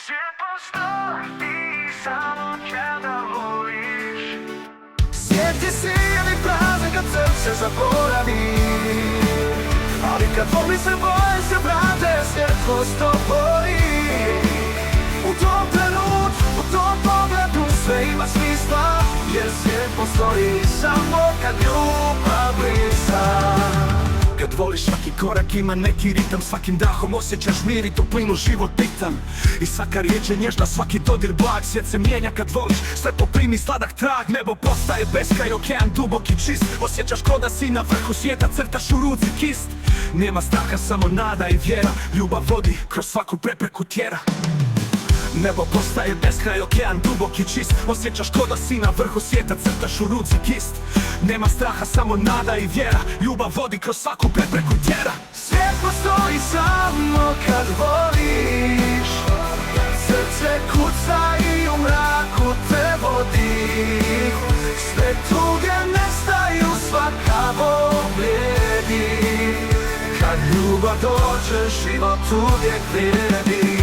Svijet postoji samo kada voliš. Sjeti se ili prazan kad srce zaboravi, ali kad voli se boje se vrate, svjetlost obori. U tom trenutku, u tom pogledu sve ima smisla, jer svijet postoji samo kad ljubav blisa. Kad voliš svaki korak ima neki ritam, svakim dahom osjećaš mir i toplinu život bitan. I svaka riječ je nježna, svaki dodir blag, svijet se mijenja kad voliš, sve poprimi sladak trag. Nebo postaje beskaj, okean dubok i čist, osjećaš ko da si na vrhu svijeta, crtaš u ruci kist. Nema straha, samo nada i vjera, ljubav vodi, kroz svaku prepreku tjera. Nebo postaje beskraj, okean dubok i čist, osjećaš ko da si na vrhu svijeta, crtaš u ruci kist. Nema straha, samo nada i vjera, ljubav vodi, kroz svaku prepreku tjera. Svijet postoji samo kad voliš, srce kuca i u mraku te vodi. Sve tuge nestaju, svaka bol blijedi. Kad ljubav dođe, život uvijek vrijedi.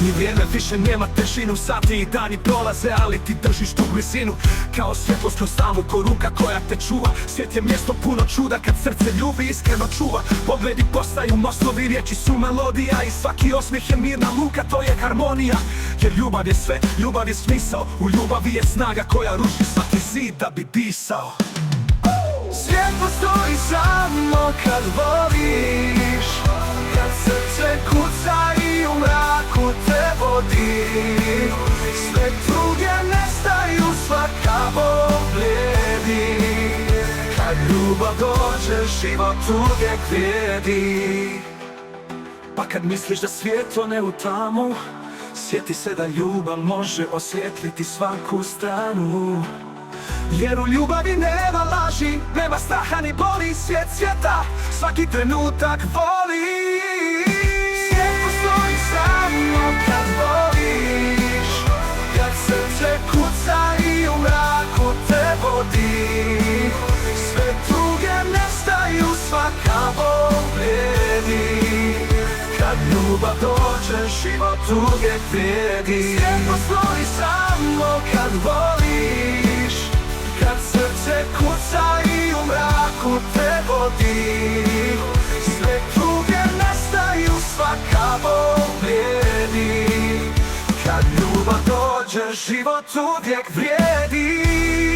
Ni vrijeme više nema težinu, sati i dani prolaze, ali ti držiš tu blizinu. Kao svjetlost kroz stalnu ko ruka koja te čuva. Svijet je mjesto puno čuda kad srce ljubi, iskreno čuva. Pogledi postaju mostovi, riječi su melodija i svaki osmijeh je mirna luka, to je harmonija. Jer ljubav je sve, ljubav je smisao, u ljubavi je snaga koja ruši svaki zid da bi disao. Svijet postoji samo kad voliš, kad srce kuca i u mraku te vodi. Sve tuge nestaju, svaka bol blijedi. Kad ljubav dođe, život uvijek vrijedi. Pa kad misliš da svijet tone u tamu, sjeti se da ljubav može osvijetliti svaku stranu. Jer u ljubavi nema laži, nema straha ni boli, svijet svijeta svaki trenutak voli. Svijet postoji samo kad voliš, kad srce kuca i u mraku te vodi. Sve tuge nestaju, svaka bol blijedi. Kad ljubav dođe, život uvijek vrijedi. Svijet postoji samo kad voliš, kad srce kuca i u mraku te vodi. Sve tuge nestaju, svaka bol blijedi. Kad ljubav dođe, život uvijek vrijedi.